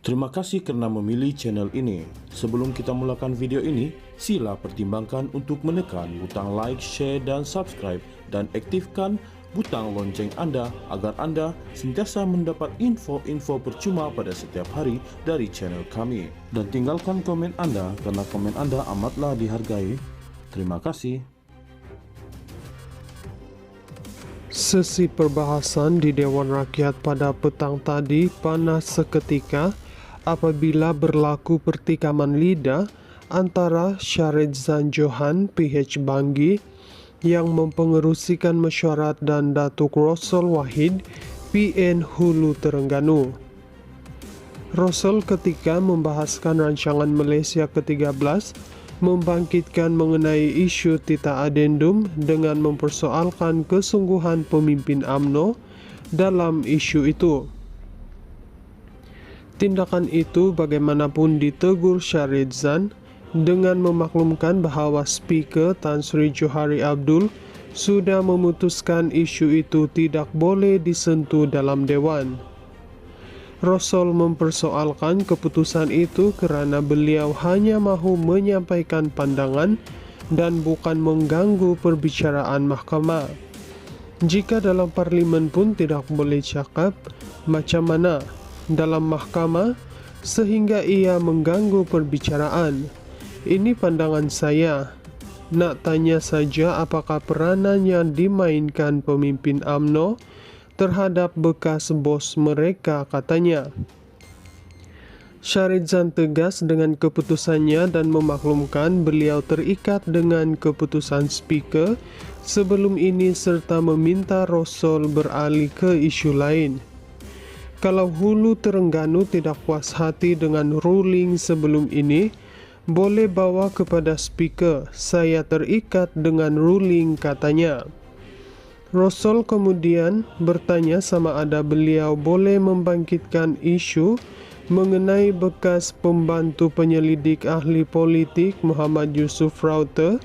Terima kasih karena memilih channel ini. Sebelum kita mulakan video ini, sila pertimbangkan untuk menekan butang like, share, dan subscribe, dan aktifkan butang lonceng Anda agar Anda sentiasa mendapat info-info percuma pada setiap hari dari channel kami. Dan tinggalkan komen Anda karena komen Anda amatlah dihargai. Terima kasih. Sesi perbahasan di Dewan Rakyat pada petang tadi panas seketika apabila berlaku pertikaman lidah antara Syahridzan Johan PH Banggi yang mempengerusikan mesyuarat dan Datuk Rossel Wahid PN Hulu Terengganu. Rossel ketika membahaskan rancangan Malaysia ke-13 membangkitkan mengenai isu Tita Adendum dengan mempersoalkan kesungguhan pemimpin UMNO dalam isu itu. Tindakan itu bagaimanapun ditegur Syahridzan dengan memaklumkan bahawa Speaker Tan Sri Johari Abdul sudah memutuskan isu itu tidak boleh disentuh dalam Dewan. Rossel mempersoalkan keputusan itu kerana beliau hanya mahu menyampaikan pandangan dan bukan mengganggu perbicaraan mahkamah. Jika dalam parlimen pun tidak boleh cakap, macam mana dalam mahkamah sehingga ia mengganggu perbicaraan? Ini pandangan saya. Nak tanya saja apakah peranan yang dimainkan pemimpin UMNO terhadap bekas bos mereka, katanya. Syahridzan tegas dengan keputusannya dan memaklumkan beliau terikat dengan keputusan Speaker sebelum ini serta meminta Rossel beralih ke isu lain. Kalau Hulu Terengganu tidak puas hati dengan ruling sebelum ini, boleh bawa kepada Speaker. Saya terikat dengan ruling, katanya. Rossel kemudian bertanya sama ada beliau boleh membangkitkan isu mengenai bekas pembantu penyelidik ahli politik Muhammad Yusuf Raute,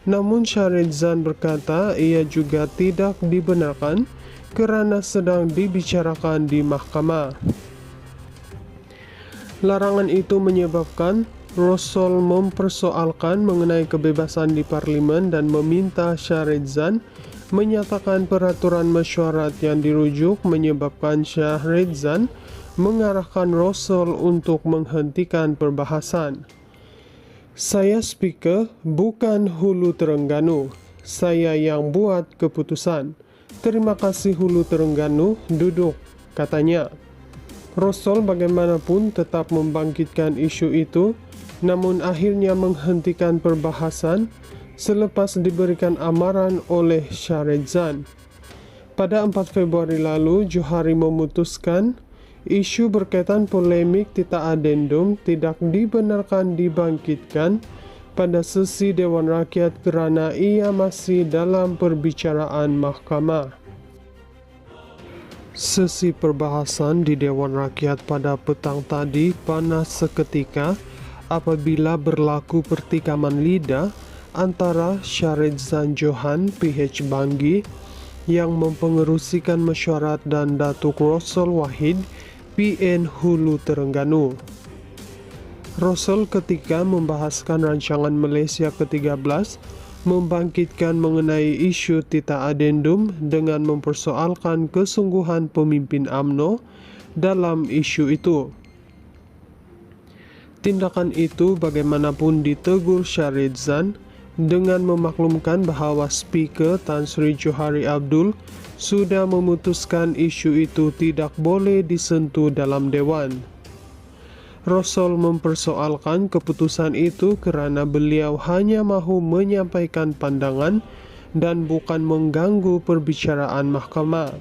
namun Syahridzan berkata ia juga tidak dibenarkan kerana sedang dibicarakan di mahkamah. Larangan itu menyebabkan Rossel mempersoalkan mengenai kebebasan di parlimen dan meminta Syahridzan menyatakan peraturan mesyuarat yang dirujuk menyebabkan Syahridzan mengarahkan Rossel untuk menghentikan perbahasan. Saya Speaker, bukan Hulu Terengganu. Saya yang buat keputusan. Terima kasih Hulu Terengganu, duduk, katanya. Rossel bagaimanapun tetap membangkitkan isu itu, namun akhirnya menghentikan perbahasan selepas diberikan amaran oleh Syahridzan. Pada 4 Februari lalu, Johari memutuskan isu berkaitan polemik Tita Adendum tidak dibenarkan dibangkitkan pada sesi Dewan Rakyat kerana ia masih dalam perbicaraan mahkamah. Sesi perbahasan di Dewan Rakyat pada petang tadi panas seketika apabila berlaku pertikaman lidah antara Syahridzan Johan PH Banggi yang mempengerusikan mesyuarat dan Datuk Rossel Wahid PN Hulu Terengganu. Rossel ketika membahaskan rancangan Malaysia ke-13 membangkitkan mengenai isu Tita Adendum dengan mempersoalkan kesungguhan pemimpin UMNO dalam isu itu. Tindakan itu bagaimanapun ditegur Syahridzan dengan memaklumkan bahawa Speaker Tan Sri Johari Abdul sudah memutuskan isu itu tidak boleh disentuh dalam Dewan. Rossel mempersoalkan keputusan itu kerana beliau hanya mahu menyampaikan pandangan dan bukan mengganggu perbicaraan mahkamah.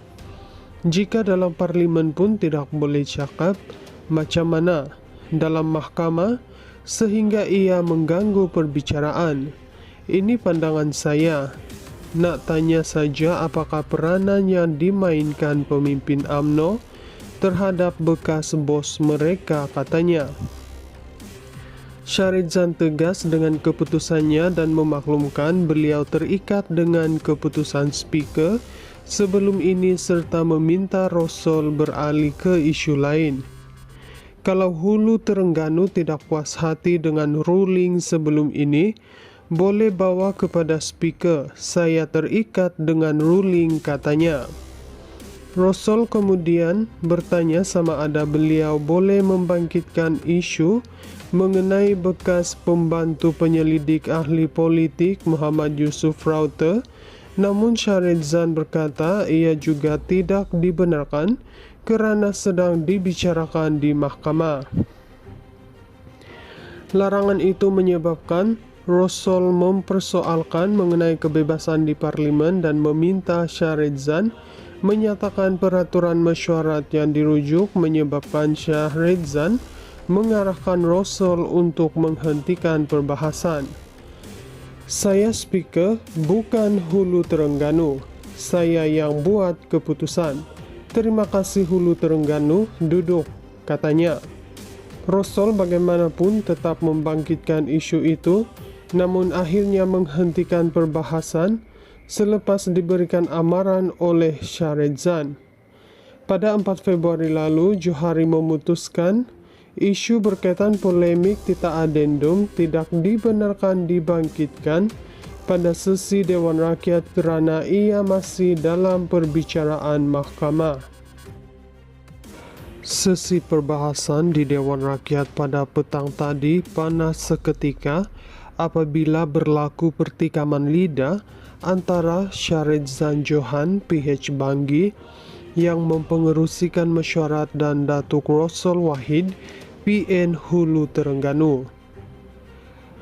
Jika dalam parlimen pun tidak boleh cakap, macam mana dalam mahkamah sehingga ia mengganggu perbicaraan? Ini pandangan saya. Nak tanya saja apakah peranan yang dimainkan pemimpin UMNO terhadap bekas bos mereka, katanya. Syahridzan tegas dengan keputusannya dan memaklumkan beliau terikat dengan keputusan Speaker sebelum ini serta meminta Rossel beralih ke isu lain. Kalau Hulu Terengganu tidak puas hati dengan ruling sebelum ini, boleh bawa kepada speaker. Saya terikat dengan ruling, katanya. Rossel kemudian bertanya sama ada beliau boleh membangkitkan isu mengenai bekas pembantu penyelidik ahli politik Muhammad Yusuf Raute, namun Shahridzan berkata ia juga tidak dibenarkan kerana sedang dibicarakan di mahkamah. Larangan itu menyebabkan Rossel mempersoalkan mengenai kebebasan di parlimen dan meminta Shahridzan menyatakan peraturan mesyuarat yang dirujuk, menyebabkan Shahridzan mengarahkan Rossel untuk menghentikan perbahasan. Saya speaker, bukan Hulu Terengganu. Saya yang buat keputusan. Terima kasih Hulu Terengganu, duduk, katanya. Rossel bagaimanapun tetap membangkitkan isu itu, namun akhirnya menghentikan perbahasan selepas diberikan amaran oleh Shahridzan. Pada 4 Februari lalu, Johari memutuskan isu berkaitan polemik Tita Adendum tidak dibenarkan dibangkitkan pada sesi Dewan Rakyat kerana ia masih dalam perbicaraan mahkamah. Sesi perbahasan di Dewan Rakyat pada petang tadi panas seketika apabila berlaku pertikaman lidah antara Shahridzan Johan PH Banggi yang mempengerusikan mesyuarat dan Datuk Rossel Wahid PN Hulu Terengganu.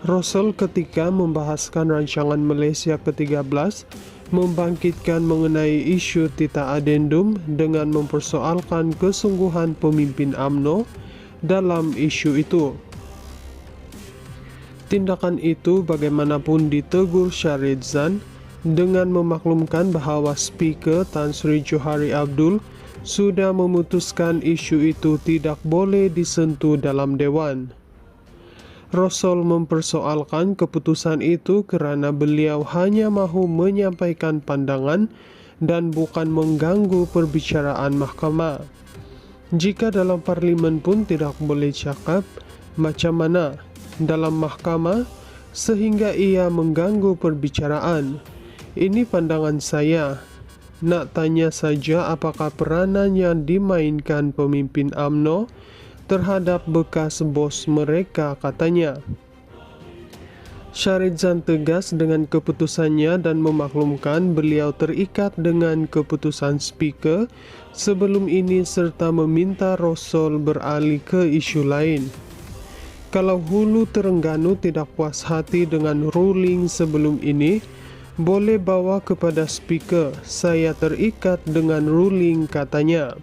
Rossel ketika membahaskan rancangan Malaysia ke-13 membangkitkan mengenai isu Tita Adendum dengan mempersoalkan kesungguhan pemimpin UMNO dalam isu itu. Tindakan itu bagaimanapun ditegur Shahridzan dengan memaklumkan bahawa Speaker Tan Sri Johari Abdul sudah memutuskan isu itu tidak boleh disentuh dalam Dewan. Rossel mempersoalkan keputusan itu kerana beliau hanya mahu menyampaikan pandangan dan bukan mengganggu perbicaraan mahkamah. Jika dalam parlimen pun tidak boleh cakap, macam mana dalam mahkamah sehingga ia mengganggu perbicaraan? Ini pandangan saya. Nak tanya saja apakah peranan yang dimainkan pemimpin UMNO terhadap bekas bos mereka, katanya. Shahridzan tegas dengan keputusannya dan memaklumkan beliau terikat dengan keputusan speaker sebelum ini serta meminta Rossel beralih ke isu lain. Kalau Hulu Terengganu tidak puas hati dengan ruling sebelum ini, boleh bawa kepada speaker. Saya terikat dengan ruling, katanya.